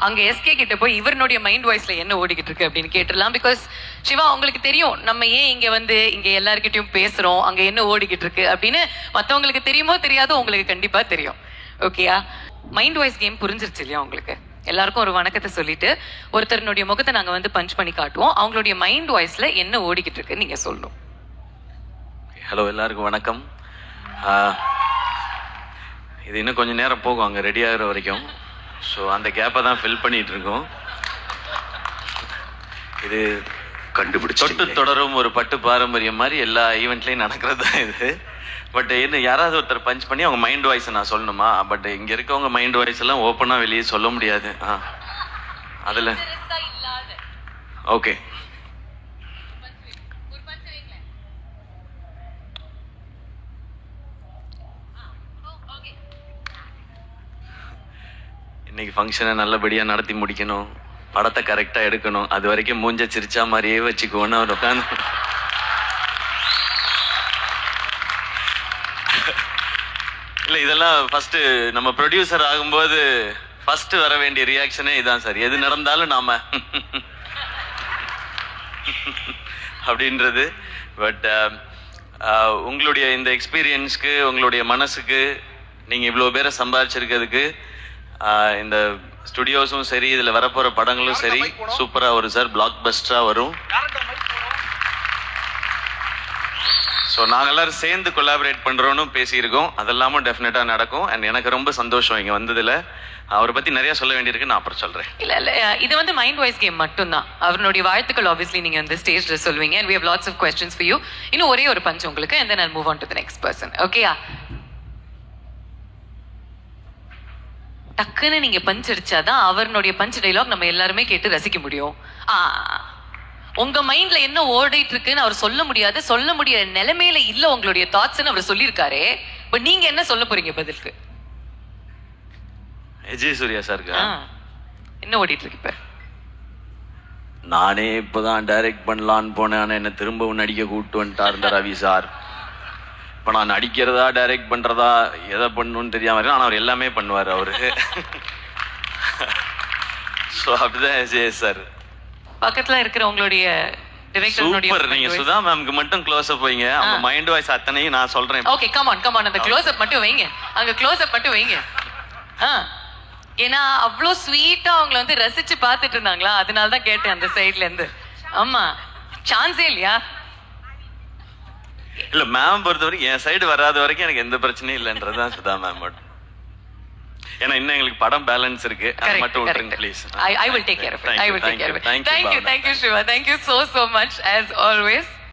அங்க எஸ்கே கிட்ட போய் இவருடைய மைண்ட் வாய்ஸ்ல என்ன ஓடிக்கிட்டு இருக்கு அப்படின்னு கேட்டுடலாம். பிகாஸ் சிவா உங்களுக்கு தெரியும் நம்ம ஏன் இங்க வந்து இங்க எல்லார்கிட்டயும் பேசுறோம், அங்க என்ன ஓடிக்கிட்டு இருக்கு அப்படின்னு மத்தவங்களுக்கு தெரியுமோ தெரியாதோ உங்களுக்கு கண்டிப்பா தெரியும். ஓகேயா? மைண்ட் வாய்ஸ் கேம் புரிஞ்சிருச்சு இல்லையா உங்களுக்கு? எல்லாருக்கும் ஒரு வணக்கத்தை சொல்லிட்டு ஒருத்தருடைய முகத்தை நாங்க வந்து பஞ்ச் பண்ணி காட்டுவோம். அவங்களுடைய மைண்ட் வாய்ஸ்ல என்ன ஓடிக்கிட்டு இருக்கு நீங்க சொல்லணும். ஹலோ, எல்லாருக்கும் வணக்கம். இது இன்னும் கொஞ்சம் நேரம் போகும் அங்கே ரெடி ஆகிற வரைக்கும். ஸோ அந்த கேப்பை தான் ஃபில் பண்ணிட்டு இருக்கோம். இது கண்டுபிடிச்சு தொட்டு தொடரும் ஒரு பட்டு பாரம்பரியம் மாதிரி எல்லா ஈவெண்ட்லையும் நடக்கிறது தான் இது. பட் என்ன யாராவது ஒருத்தர் பஞ்ச் பண்ணி அவங்க மைண்ட் வாய்ஸை நான் சொல்லணுமா? பட் இங்கே இருக்கவங்க மைண்ட் வாய்ஸ் எல்லாம் ஓப்பனாக வெளியே சொல்ல முடியாது. அதில் ஓகே. இன்னைக்கு ஃபங்க்ஷனை நல்லபடியாக நடத்தி முடிக்கணும், படத்தை கரெக்டாக எடுக்கணும், அது வரைக்கும் மூஞ்ச சிரிச்சா மாதிரியே வச்சுக்குவோன்னு அவர் உட்காந்து இல்லை இதெல்லாம் ஃபர்ஸ்ட் நம்ம ப்ரொடியூசர் ஆகும்போது ஃபர்ஸ்ட் வர வேண்டிய ரியாக்ஷனே இதான் சார். எது நடந்தாலும் நாம அப்படின்றது. பட் உங்களுடைய இந்த எக்ஸ்பீரியன்ஸ்க்கு, உங்களுடைய மனசுக்கு, நீங்கள் இவ்வளோ பேரை சம்பாதிச்சிருக்கிறதுக்கு, இந்த ஸ்டுடியோஸும் சரி, இதில் வரப்போகிற படங்களும் சரி சூப்பராக வரும் சார், பிளாக் பஸ்டராக வரும். ஸோ நாங்கள் எல்லாரும் சேர்ந்து கொலாபரேட் பண்ணுறோன்னு பேசியிருக்கோம். அதெல்லாமும் டெஃபினட்டாக நடக்கும். அண்ட் எனக்கு ரொம்ப சந்தோஷம் இங்கே வந்ததில். அவரை பற்றி நிறைய சொல்ல வேண்டியிருக்கு, நான் அப்புறம் சொல்கிறேன். இல்லை இது வந்து மைண்ட் வாய்ஸ் கேம் மட்டும்தான். அவருடைய வாழ்த்துக்கள் ஆப்வியஸ்லி நீங்கள் வந்து ஸ்டேஜில் சொல்வீங்க. And we have lots of questions for you. இன்னும் ஒரே ஒரு பஞ்ச் உங்களுக்கு, and then I'll move on to the next person. ஓகேயா? டக்குன்னு நீங்க பஞ்ச் அடிச்சாதான் அவருடைய பஞ்ச் டைலாக் நம்ம எல்லாருமே கேட்டு ரசிக்க முடியும். உங்க மைண்ட்ல என்ன ஓடிட்டு இருக்குன்னு அவர் சொல்ல முடியாது, சொல்ல முடியாத நிலைமையில இல்ல உங்களுடைய தாட்ஸ்ன்னு அவர் சொல்லியிருக்காரு. பட் நீங்க என்ன சொல்ல போறீங்க பதிலுக்கு? விஜய் சூர்யா சாருக்கு என்ன ஓடிட்டு இருக்கு இப்ப? நானே இப்பதான் டைரக்ட் பண்ணலான்னு போனேன், என்ன திரும்பவும் நடிக்க கூப்பிட்டு வந்துட்டார் ரவி சார். இப்போ நான் நடிக்கிறதா டைரக்ட் பண்றதா எதை பண்ணணும்னு தெரியாம இருக்கு. ஆனால் அவர் எல்லாமே பண்ணுவார் அவரு. ஸோ அப்படிதான் விஜய் சார். பக்கத்துல இருக்கிற உங்களுடைய சூப்பர். நீங்க சுதா மேம்க்கு மட்டும் க்ளோஸ் அப் வைங்க, அவங்க மைண்ட் வாய்ஸ் அத்தனையும் நான் சொல்றேன். ஓகே, கம் ஆன் அந்த க்ளோஸ் அப் மட்டும் வைங்க, அங்க க்ளோஸ் அப் மட்டும் வைங்க. ஏன்னா அவ்வளோ ஸ்வீட்டா அவங்கள வந்து ரசிச்சு பார்த்துட்டு இருந்தாங்களா, அதனால தான் கேட்டேன் அந்த சைட்ல இருந்து. ஆமா, சான்ஸே இல்லையா? இல்ல மேம் பொறுத்த வரைக்கும் என் சைடு வராத வரைக்கும் எனக்கு எந்த பிரச்சனையும் இல்லைன்றதுதான் சுதா மேம் மட்டும். ஏன்னா இன்னும் எங்களுக்கு படம் பேலன்ஸ் இருக்கு, அது மட்டும் விட்டுருங்க please. I will take care of it. Thank you Shiva, thank you so much as always.